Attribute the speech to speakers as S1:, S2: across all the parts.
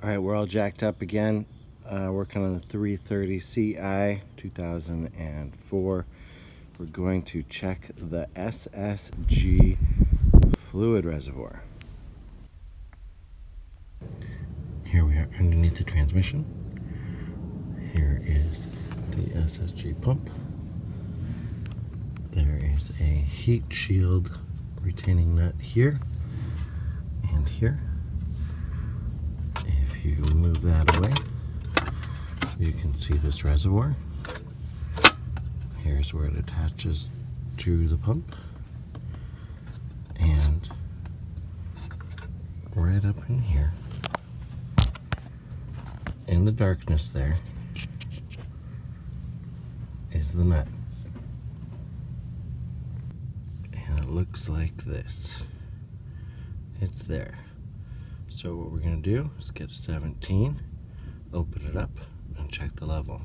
S1: All right, we're all jacked up again. Working on the 330 Ci 2004. We're going to check the SSG fluid reservoir. Here we are underneath the transmission. Here is the SSG pump. There is a heat shield retaining nut here and here. If you move that away, you can see this reservoir. Here's where it attaches to the pump. And right up in here, in the darkness there, is the nut. And it looks like this. It's there. So what we're going to do is get a 17, open it up, and check the level.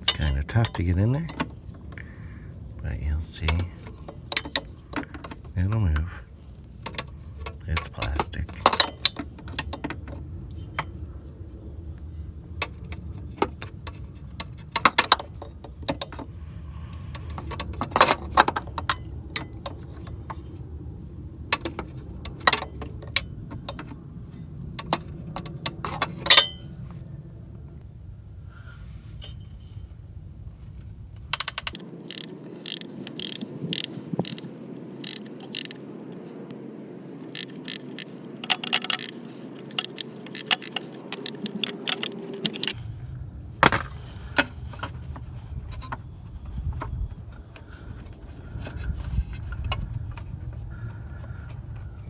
S1: It's kind of tough to get in there, but you'll see it'll move. It's plastic.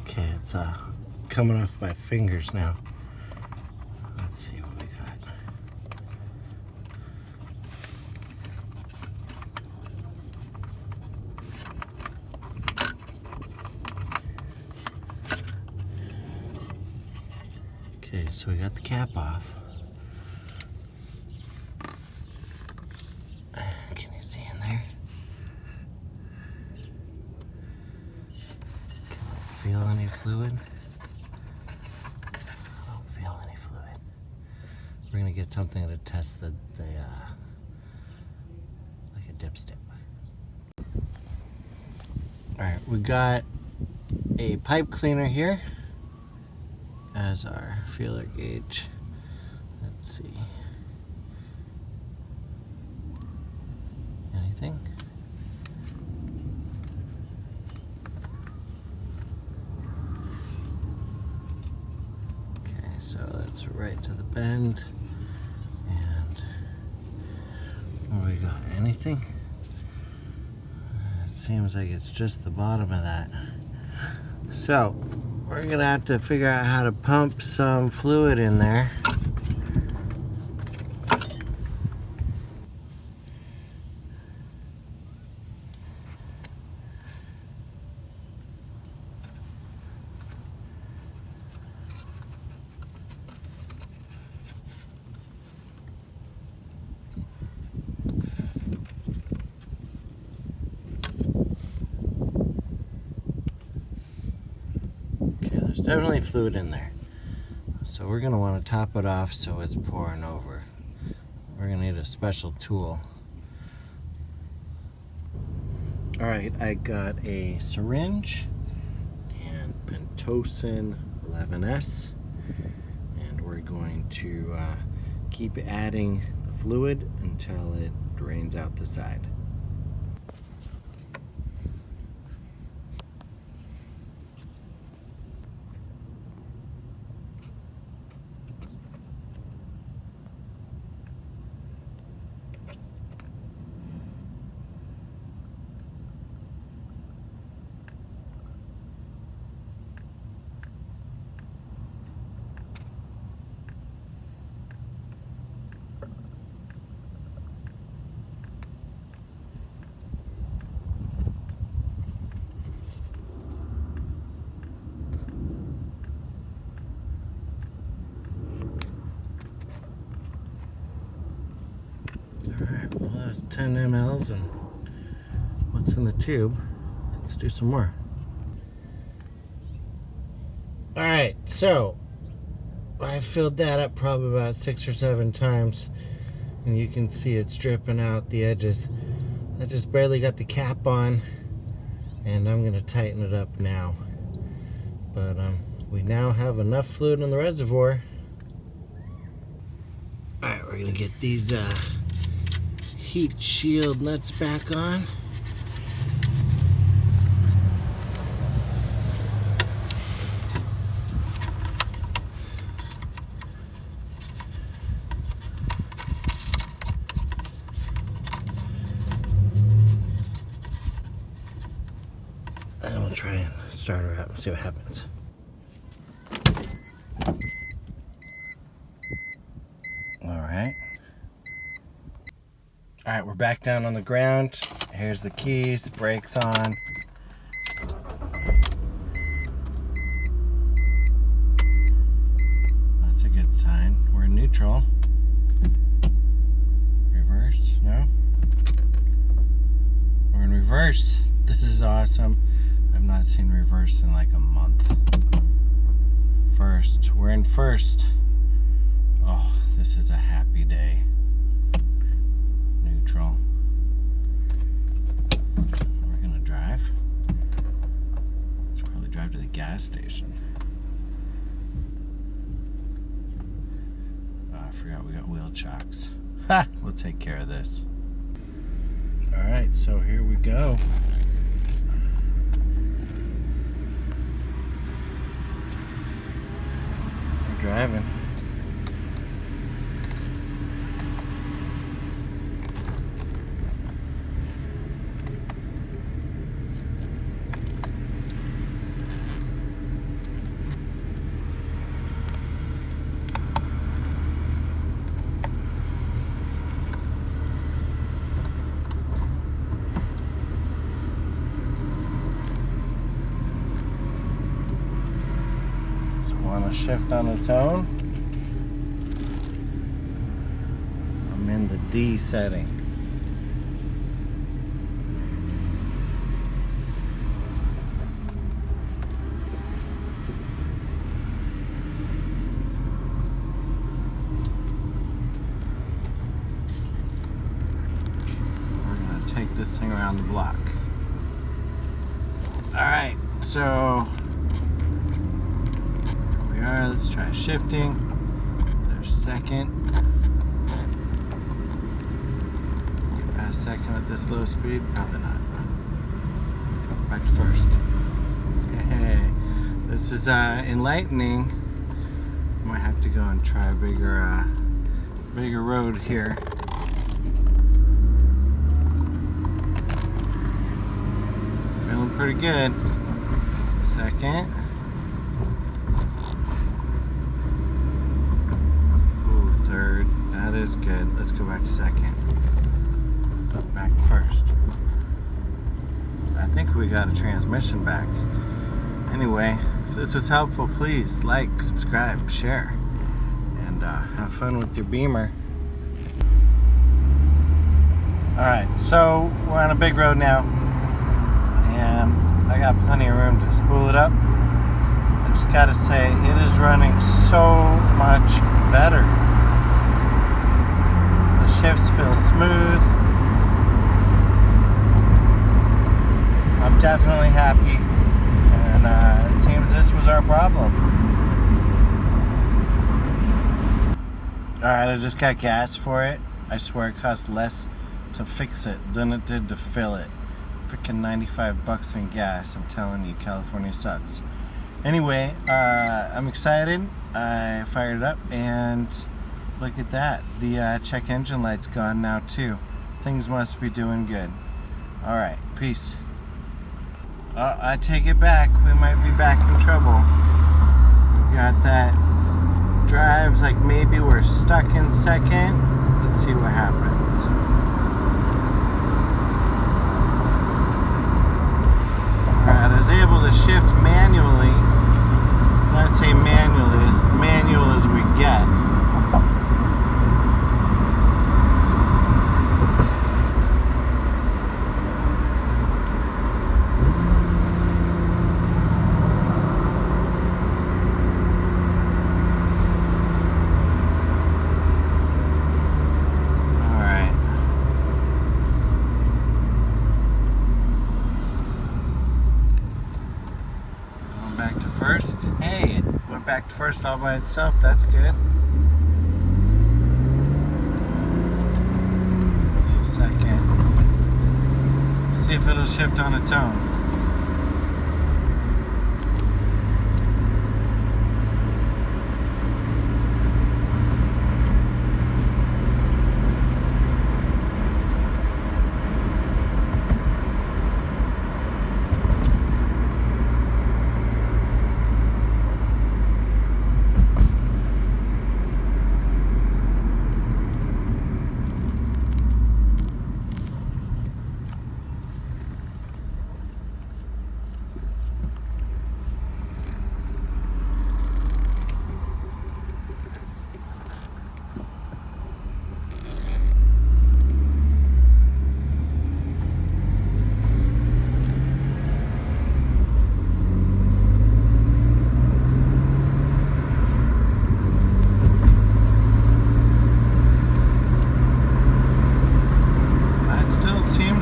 S1: Okay, it's coming off my fingers now. Let's see what we got. Okay, so we got the cap off. Can you see in there? Feel any fluid? I don't feel any fluid. We're gonna get something to test the like a dipstick. All right, we got a pipe cleaner here as our feeler gauge. Let's see. Anything? So that's right to the bend. And what do we got? Anything? It seems like it's just the bottom of that. So we're gonna have to figure out how to pump some fluid in there. There's definitely fluid in there. So we're going to want to top it off so it's pouring over. We're going to need a special tool. Alright, I got a syringe and Pentosan 11S. And we're going to keep adding the fluid until it drains out the side. Alright, well that's 10 mLs and what's in the tube. Let's do some more. Alright, so I filled that up probably about 6 or 7 times, and you can see it's dripping out the edges. I just barely got the cap on, and I'm gonna tighten it up now. But we now have enough fluid in the reservoir. All right, we're gonna get these heat shield nuts back on. And we'll try and start her up and see what happens. All right, we're back down on the ground. Here's the keys, brakes on. That's a good sign. We're in neutral. Reverse, no? We're in reverse. This is awesome. I've not seen reverse in like a month. First, we're in first. Oh, this is a happy day. Neutral. We're gonna drive. Should probably drive to the gas station. Oh, I forgot we got wheel chocks. Ha! We'll take care of this. Alright, so here we go. We're driving. Want to shift on its own. I'm in the D setting. We're going to take this thing around the block. Alright, so let's try shifting. There's second. Get past second at this low speed? Probably not. Back to first. Hey, this is enlightening. Might have to go and try a bigger road here. Feeling pretty good. Second. Third, that is good. Let's go back to second. Back to first. I think we got a transmission back. Anyway, if this was helpful, please like, subscribe, share, and have fun with your Beamer. Alright, so we're on a big road now, and I got plenty of room to spool it up. I just gotta say, it is running so much better. Shifts feel smooth. I'm definitely happy, and it seems this was our problem. Alright, I just got gas for it. I swear it cost less to fix it than it did to fill it. Freaking 95 bucks in gas. I'm telling you, California sucks. Anyway, I'm excited. I fired it up, and look at that. The check engine light's gone now too. Things must be doing good. Alright, peace. I take it back. We might be back in trouble. We got that. Drives like maybe we're stuck in second. Let's see what happens. Alright, I was able to shift manually. When I say manually, as manual as we get. back to first all by itself. That's good. Wait a second. See if it'll shift on its own.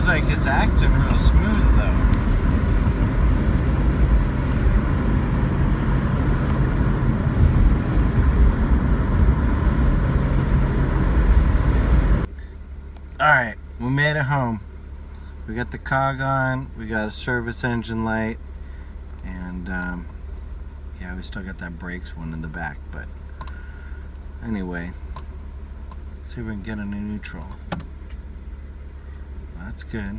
S1: Like it's acting real smooth though. Alright, we made it home. We got the cog on, we got a service engine light, and yeah, we still got that brakes one in the back, but anyway, let's see if we can get into neutral. That's good.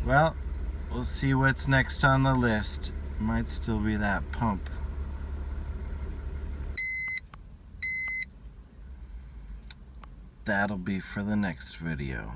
S1: Well, we'll see what's next on the list. Might still be that pump. That'll be for the next video.